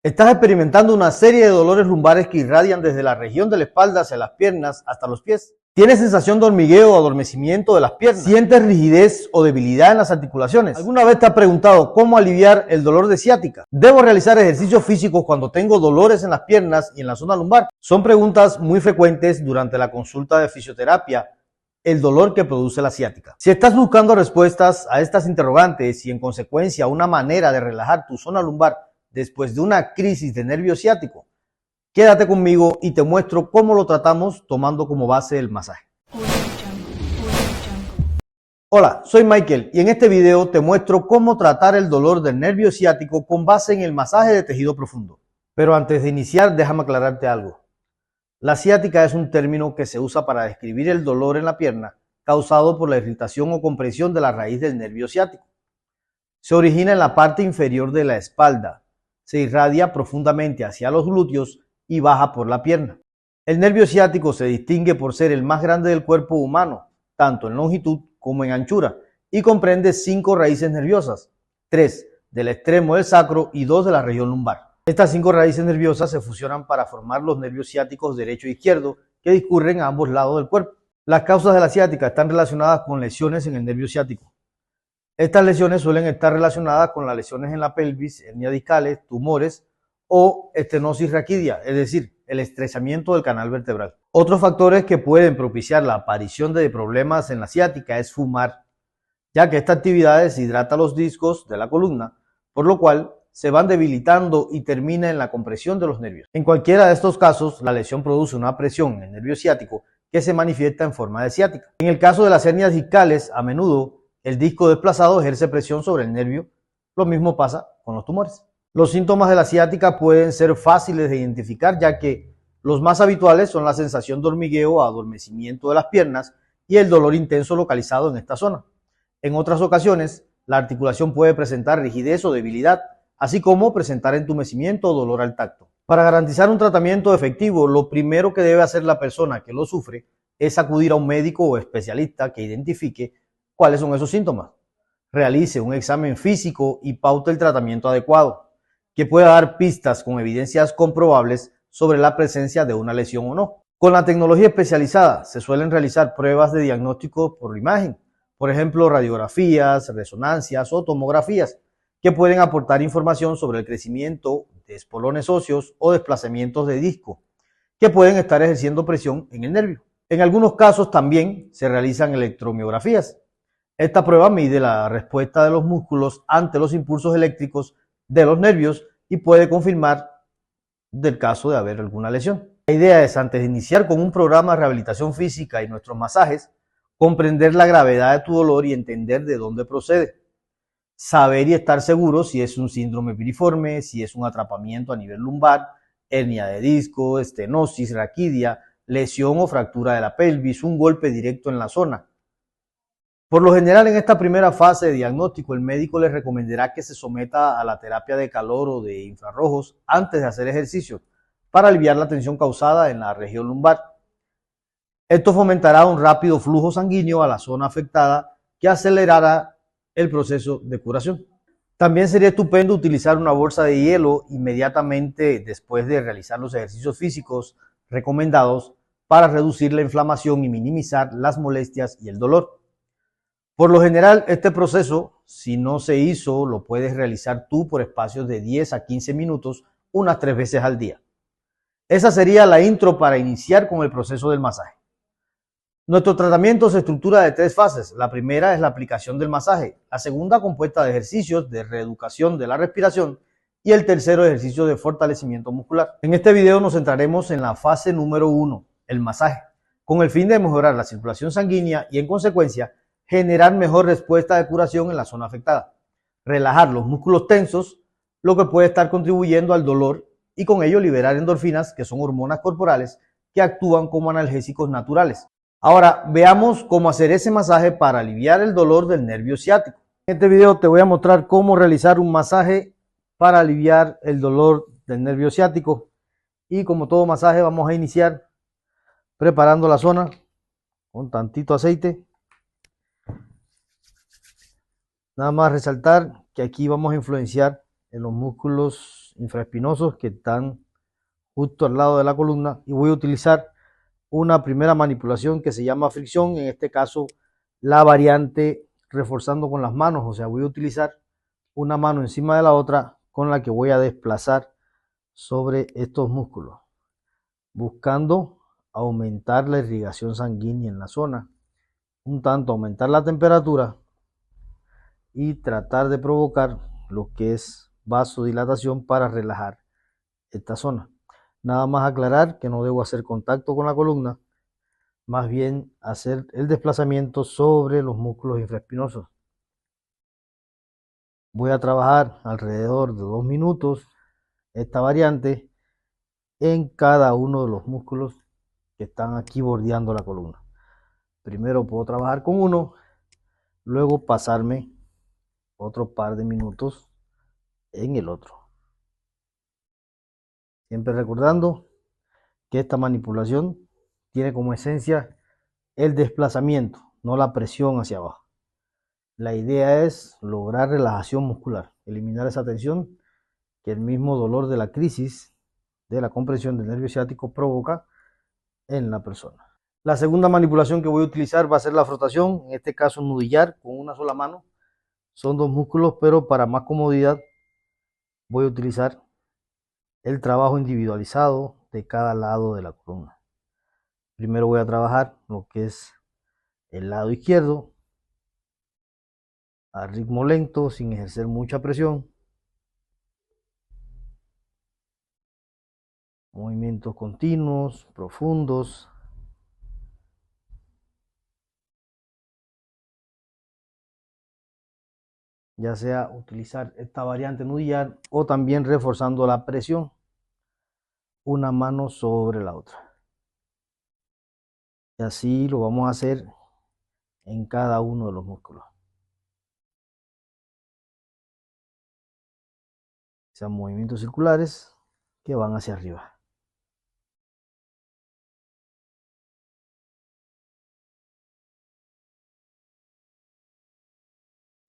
Estás experimentando una serie de dolores lumbares que irradian desde la región de la espalda hacia las piernas hasta los pies. ¿Tienes sensación de hormigueo o adormecimiento de las piernas? ¿Sientes rigidez o debilidad en las articulaciones? ¿Alguna vez te has preguntado cómo aliviar el dolor de ciática? ¿Debo realizar ejercicios físicos cuando tengo dolores en las piernas y en la zona lumbar? Son preguntas muy frecuentes durante la consulta de fisioterapia, el dolor que produce la ciática. Si estás buscando respuestas a estas interrogantes y en consecuencia una manera de relajar tu zona lumbar después de una crisis de nervio ciático, quédate conmigo y te muestro cómo lo tratamos tomando como base el masaje. Hola, soy Michael y en este video te muestro cómo tratar el dolor del nervio ciático con base en el masaje de tejido profundo. Pero antes de iniciar, déjame aclararte algo. La ciática es un término que se usa para describir el dolor en la pierna causado por la irritación o compresión de la raíz del nervio ciático. Se origina en la parte inferior de la espalda, se irradia profundamente hacia los glúteos y baja por la pierna. El nervio ciático se distingue por ser el más grande del cuerpo humano, tanto en longitud como en anchura, y comprende 5 raíces nerviosas, 3 del extremo del sacro y 2 de la región lumbar. Estas 5 raíces nerviosas se fusionan para formar los nervios ciáticos derecho e izquierdo que discurren a ambos lados del cuerpo. Las causas de la ciática están relacionadas con lesiones en el nervio ciático. Estas lesiones suelen estar relacionadas con las lesiones en la pelvis, hernias discales, tumores o estenosis raquídea, es decir, el estrechamiento del canal vertebral. Otros factores que pueden propiciar la aparición de problemas en la ciática es fumar, ya que esta actividad deshidrata los discos de la columna, por lo cual se van debilitando y termina en la compresión de los nervios. En cualquiera de estos casos, la lesión produce una presión en el nervio ciático que se manifiesta en forma de ciática. En el caso de las hernias discales, a menudo el disco desplazado ejerce presión sobre el nervio. Lo mismo pasa con los tumores. Los síntomas de la ciática pueden ser fáciles de identificar, ya que los más habituales son la sensación de hormigueo o adormecimiento de las piernas y el dolor intenso localizado en esta zona. En otras ocasiones, la articulación puede presentar rigidez o debilidad, así como presentar entumecimiento o dolor al tacto. Para garantizar un tratamiento efectivo, lo primero que debe hacer la persona que lo sufre es acudir a un médico o especialista que identifique cuáles son esos síntomas. Realice un examen físico y paute el tratamiento adecuado, que pueda dar pistas con evidencias comprobables sobre la presencia de una lesión o no. Con la tecnología especializada se suelen realizar pruebas de diagnóstico por imagen, por ejemplo radiografías, resonancias o tomografías, que pueden aportar información sobre el crecimiento de espolones óseos o desplazamientos de disco, que pueden estar ejerciendo presión en el nervio. En algunos casos también se realizan electromiografías. Esta prueba mide la respuesta de los músculos ante los impulsos eléctricos de los nervios y puede confirmar del caso de haber alguna lesión. La idea es, antes de iniciar con un programa de rehabilitación física y nuestros masajes, comprender la gravedad de tu dolor y entender de dónde procede. Saber y estar seguro si es un síndrome piriforme, si es un atrapamiento a nivel lumbar, hernia de disco, estenosis, raquídea, lesión o fractura de la pelvis, un golpe directo en la zona. Por lo general, en esta primera fase de diagnóstico, el médico les recomendará que se someta a la terapia de calor o de infrarrojos antes de hacer ejercicio para aliviar la tensión causada en la región lumbar. Esto fomentará un rápido flujo sanguíneo a la zona afectada que acelerará el proceso de curación. También sería estupendo utilizar una bolsa de hielo inmediatamente después de realizar los ejercicios físicos recomendados para reducir la inflamación y minimizar las molestias y el dolor. Por lo general, este proceso, si no se hizo, lo puedes realizar tú por espacios de 10 a 15 minutos, unas 3 veces al día. Esa sería la intro para iniciar con el proceso del masaje. Nuestro tratamiento se estructura de 3 fases. La primera es la aplicación del masaje, la segunda compuesta de ejercicios de reeducación de la respiración y el tercero ejercicio de fortalecimiento muscular. En este video nos centraremos en la fase número 1, el masaje, con el fin de mejorar la circulación sanguínea y en consecuencia generar mejor respuesta de curación en la zona afectada, relajar los músculos tensos, lo que puede estar contribuyendo al dolor y con ello liberar endorfinas, que son hormonas corporales que actúan como analgésicos naturales. Ahora veamos cómo hacer ese masaje para aliviar el dolor del nervio ciático. En este video te voy a mostrar cómo realizar un masaje para aliviar el dolor del nervio ciático, y como todo masaje vamos a iniciar preparando la zona con tantito aceite. Nada más resaltar que aquí vamos a influenciar en los músculos infraespinosos que están justo al lado de la columna, y voy a utilizar una primera manipulación que se llama fricción, en este caso la variante reforzando con las manos, o sea, voy a utilizar una mano encima de la otra con la que voy a desplazar sobre estos músculos, buscando aumentar la irrigación sanguínea en la zona, un tanto aumentar la temperatura y tratar de provocar lo que es vasodilatación para relajar esta zona. Nada más aclarar que no debo hacer contacto con la columna, más bien hacer el desplazamiento sobre los músculos infraespinosos. Voy a trabajar alrededor de 2 minutos esta variante en cada uno de los músculos que están aquí bordeando la columna. Primero puedo trabajar con uno, luego pasarme otro par de minutos en el otro. Siempre recordando que esta manipulación tiene como esencia el desplazamiento, no la presión hacia abajo. La idea es lograr relajación muscular, eliminar esa tensión que el mismo dolor de la crisis de la compresión del nervio ciático provoca en la persona. La segunda manipulación que voy a utilizar va a ser la frotación, en este caso nudillar con una sola mano. Son 2 músculos, pero para más comodidad voy a utilizar el trabajo individualizado de cada lado de la columna. Primero voy a trabajar lo que es el lado izquierdo a ritmo lento, sin ejercer mucha presión. Movimientos continuos, profundos. Ya sea utilizar esta variante nudillar o también reforzando la presión, una mano sobre la otra. Y así lo vamos a hacer en cada uno de los músculos. Sean movimientos circulares que van hacia arriba.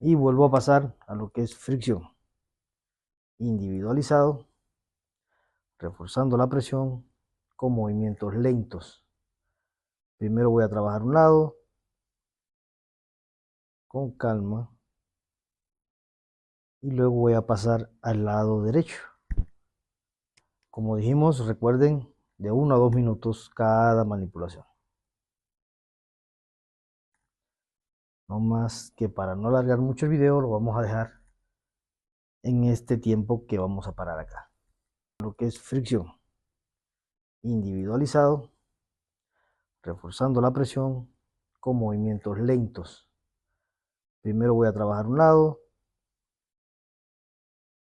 Y vuelvo a pasar a lo que es fricción. Individualizado, reforzando la presión con movimientos lentos. Primero voy a trabajar un lado, con calma, y luego voy a pasar al lado derecho. Como dijimos, recuerden, de 1 a 2 minutos cada manipulación. No más que para no alargar mucho el video, lo vamos a dejar en este tiempo que vamos a parar acá. Lo que es fricción. Individualizado, reforzando la presión con movimientos lentos. Primero voy a trabajar un lado,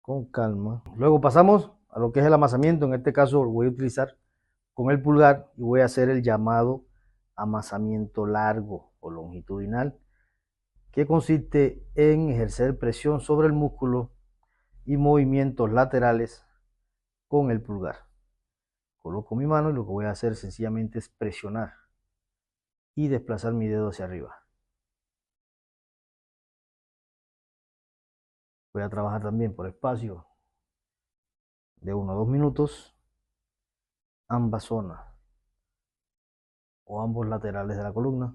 con calma. Luego pasamos a lo que es el amasamiento. En este caso lo voy a utilizar con el pulgar y voy a hacer el llamado amasamiento largo o longitudinal, que consiste en ejercer presión sobre el músculo y movimientos laterales con el pulgar. Coloco mi mano y lo que voy a hacer sencillamente es presionar y desplazar mi dedo hacia arriba. Voy a trabajar también por espacio de 1 a 2 minutos ambas zonas o ambos laterales de la columna.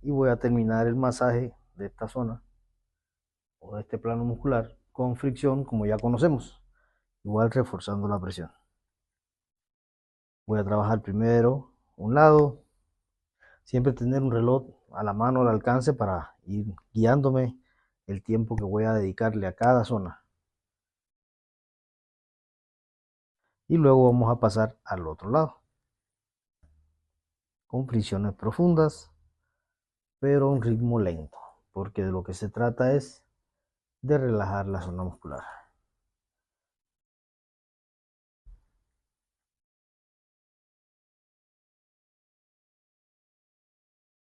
Y voy a terminar el masaje de esta zona o de este plano muscular con fricción, como ya conocemos, igual reforzando la presión. Voy a trabajar primero un lado, siempre tener un reloj a la mano al alcance para ir guiándome el tiempo que voy a dedicarle a cada zona. Y luego vamos a pasar al otro lado con fricciones profundas, pero a un ritmo lento, porque de lo que se trata es de relajar la zona muscular.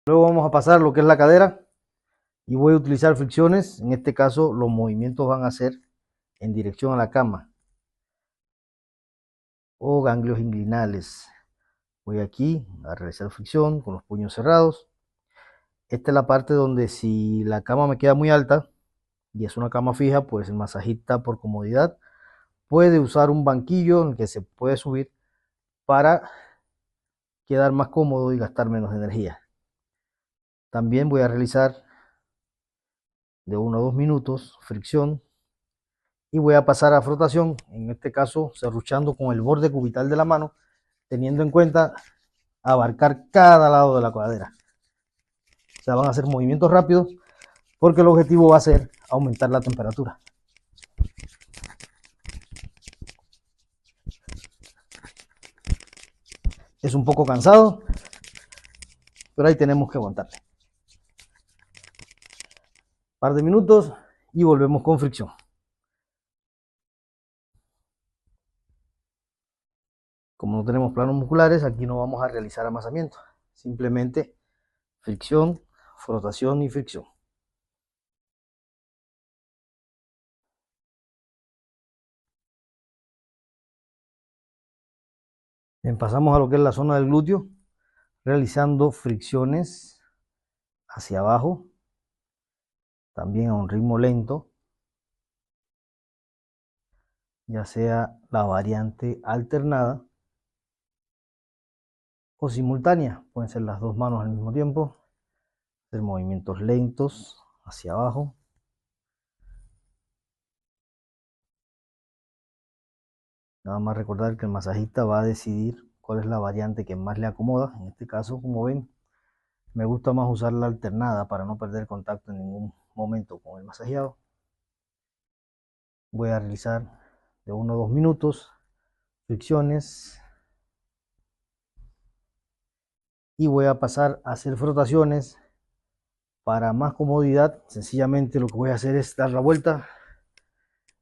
Luego vamos a pasar lo que es la cadera y voy a utilizar fricciones. En este caso los movimientos van a ser en dirección a la cama o ganglios inguinales. Voy aquí a realizar fricción con los puños cerrados. Esta es la parte donde si la cama me queda muy alta, y es una cama fija, pues el masajista por comodidad puede usar un banquillo en el que se puede subir para quedar más cómodo y gastar menos energía. También voy a realizar de 1 a 2 minutos fricción y voy a pasar a frotación, en este caso serruchando con el borde cubital de la mano, teniendo en cuenta abarcar cada lado de la cadera. O sea, van a hacer movimientos rápidos porque el objetivo va a ser aumentar la temperatura. Es un poco cansado, pero ahí tenemos que aguantarle. Un par de minutos y volvemos con fricción. Como no tenemos planos musculares, aquí no vamos a realizar amasamiento. Simplemente fricción, frotación y fricción. Bien, pasamos a lo que es la zona del glúteo, realizando fricciones hacia abajo, también a un ritmo lento, ya sea la variante alternada o simultánea. Pueden ser las dos manos al mismo tiempo, hacer movimientos lentos hacia abajo. Nada más recordar que el masajista va a decidir cuál es la variante que más le acomoda. En este caso, como ven, me gusta más usar la alternada para no perder contacto en ningún momento con el masajeado. Voy a realizar de 1 a 2 minutos fricciones y voy a pasar a hacer frotaciones. Para más comodidad, sencillamente lo que voy a hacer es dar la vuelta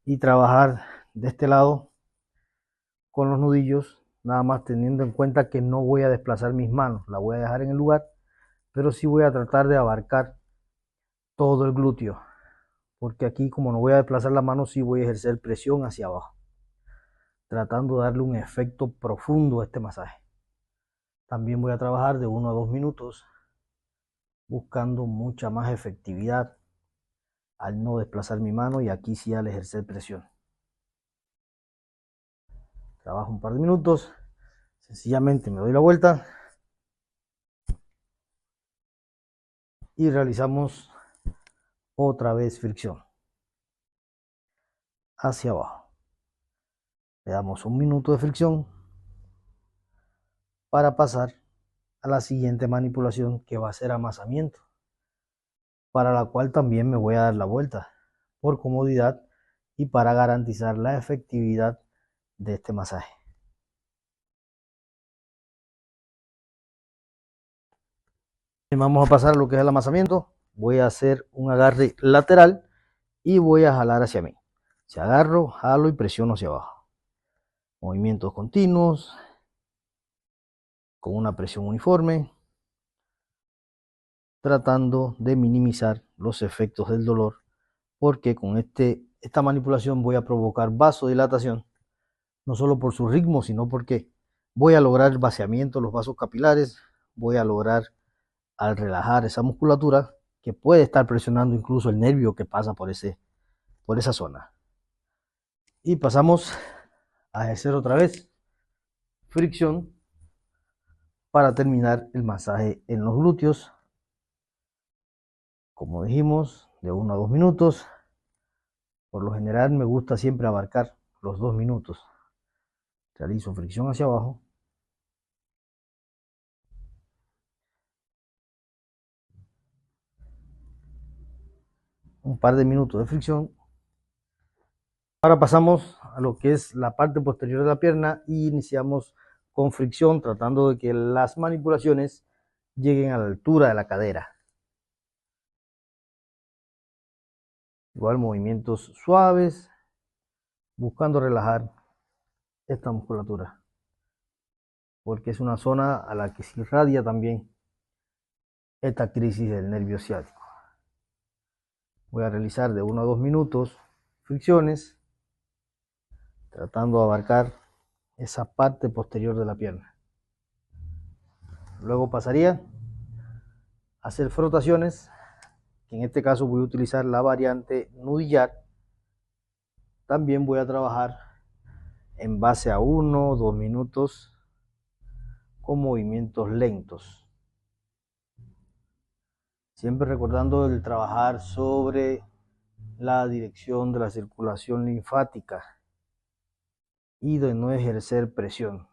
y trabajar de este lado con los nudillos, nada más teniendo en cuenta que no voy a desplazar mis manos, la voy a dejar en el lugar, pero sí voy a tratar de abarcar todo el glúteo, porque aquí como no voy a desplazar la mano, sí voy a ejercer presión hacia abajo, tratando de darle un efecto profundo a este masaje. También voy a trabajar de 1 a 2 minutos, buscando mucha más efectividad al no desplazar mi mano y aquí sí al ejercer presión. Trabajo un par de minutos, sencillamente me doy la vuelta y realizamos otra vez fricción hacia abajo. Le damos un minuto de fricción para pasar a la siguiente manipulación, que va a ser amasamiento, para la cual también me voy a dar la vuelta por comodidad y para garantizar la efectividad de este masaje. Vamos a pasar a lo que es el amasamiento. Voy a hacer un agarre lateral y voy a jalar hacia mí. Si agarro, jalo y presiono hacia abajo. Movimientos continuos, con una presión uniforme, tratando de minimizar los efectos del dolor, porque con esta manipulación voy a provocar vasodilatación, no solo por su ritmo, sino porque voy a lograr el vaciamiento de los vasos capilares, voy a lograr al relajar esa musculatura que puede estar presionando incluso el nervio que pasa por esa zona. Y pasamos a ejercer otra vez fricción para terminar el masaje en los glúteos. Como dijimos, de 1 a 2 minutos. Por lo general me gusta siempre abarcar los 2 minutos. Realizo fricción hacia abajo. Un par de minutos de fricción. Ahora pasamos a lo que es la parte posterior de la pierna y iniciamos con fricción, tratando de que las manipulaciones lleguen a la altura de la cadera. Igual movimientos suaves, buscando relajar esta musculatura, porque es una zona a la que se irradia también esta crisis del nervio ciático. Voy a realizar de 1 a 2 minutos fricciones, tratando de abarcar esa parte posterior de la pierna. Luego pasaría a hacer frotaciones que en este caso voy a utilizar la variante nudillar, también voy a trabajar en base a 1 o 2 minutos con movimientos lentos. Siempre recordando el trabajar sobre la dirección de la circulación linfática y de no ejercer presión. O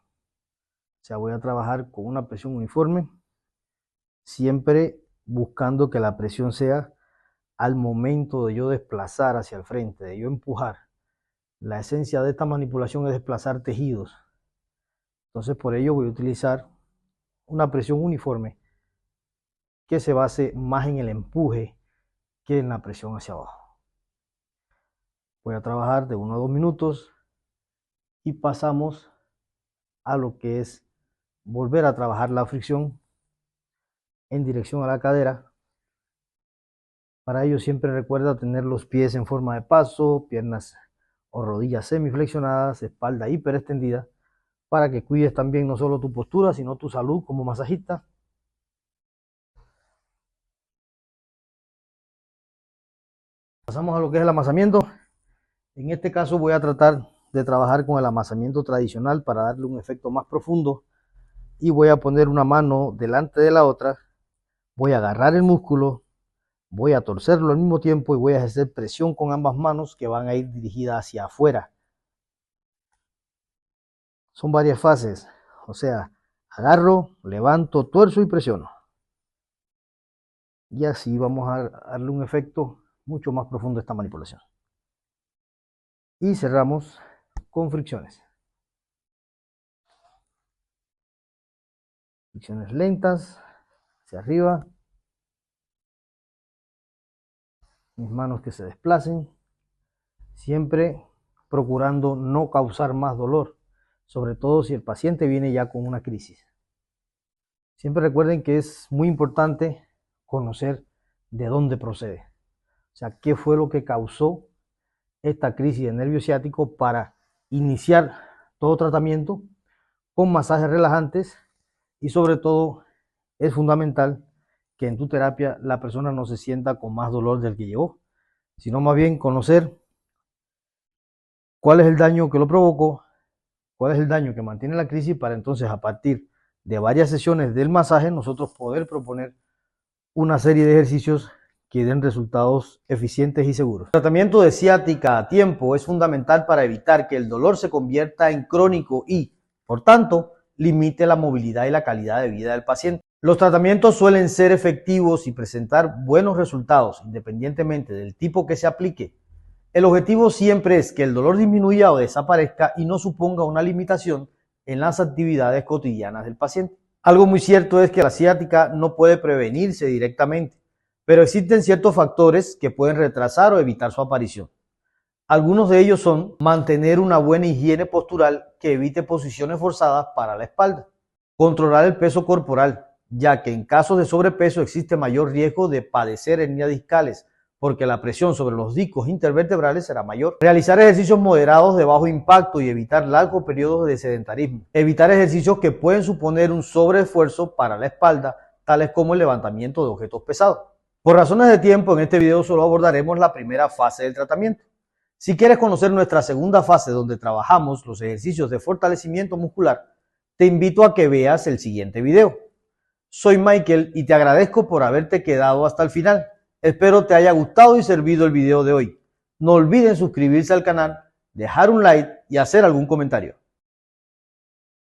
sea, voy a trabajar con una presión uniforme, siempre buscando que la presión sea al momento de yo desplazar hacia el frente, de yo empujar. La esencia de esta manipulación es desplazar tejidos. Entonces, por ello voy a utilizar una presión uniforme que se base más en el empuje que en la presión hacia abajo. Voy a trabajar de 1 a 2 minutos y pasamos a lo que es volver a trabajar la fricción en dirección a la cadera. Para ello siempre recuerda tener los pies en forma de paso, piernas o rodillas semiflexionadas, espalda hiperextendida, para que cuides también no solo tu postura, sino tu salud como masajista. Pasamos a lo que es el amasamiento. En este caso voy a tratar de trabajar con el amasamiento tradicional para darle un efecto más profundo, y voy a poner una mano delante de la otra, voy a agarrar el músculo, voy a torcerlo al mismo tiempo y voy a ejercer presión con ambas manos que van a ir dirigidas hacia afuera. Son varias fases, o sea, agarro, levanto, tuerzo y presiono. Y así vamos a darle un efecto mucho más profundo a esta manipulación. Y cerramos con fricciones. Fricciones lentas, hacia arriba. Mis manos que se desplacen. Siempre procurando no causar más dolor, sobre todo si el paciente viene ya con una crisis. Siempre recuerden que es muy importante conocer de dónde procede. O sea, qué fue lo que causó esta crisis de nervio ciático para iniciar todo tratamiento con masajes relajantes, y sobre todo es fundamental que en tu terapia la persona no se sienta con más dolor del que llegó, sino más bien conocer cuál es el daño que lo provocó, cuál es el daño que mantiene la crisis, para entonces a partir de varias sesiones del masaje nosotros poder proponer una serie de ejercicios que den resultados eficientes y seguros. El tratamiento de ciática a tiempo es fundamental para evitar que el dolor se convierta en crónico y, por tanto, limite la movilidad y la calidad de vida del paciente. Los tratamientos suelen ser efectivos y presentar buenos resultados independientemente del tipo que se aplique. El objetivo siempre es que el dolor disminuya o desaparezca y no suponga una limitación en las actividades cotidianas del paciente. Algo muy cierto es que la ciática no puede prevenirse directamente, pero existen ciertos factores que pueden retrasar o evitar su aparición. Algunos de ellos son mantener una buena higiene postural que evite posiciones forzadas para la espalda, controlar el peso corporal, ya que en casos de sobrepeso existe mayor riesgo de padecer hernias discales, porque la presión sobre los discos intervertebrales será mayor. Realizar ejercicios moderados de bajo impacto y evitar largos periodos de sedentarismo. Evitar ejercicios que pueden suponer un sobreesfuerzo para la espalda, tales como el levantamiento de objetos pesados. Por razones de tiempo, en este video solo abordaremos la primera fase del tratamiento. Si quieres conocer nuestra segunda fase, donde trabajamos los ejercicios de fortalecimiento muscular, te invito a que veas el siguiente video. Soy Michael y te agradezco por haberte quedado hasta el final. Espero te haya gustado y servido el video de hoy. No olviden suscribirse al canal, dejar un like y hacer algún comentario.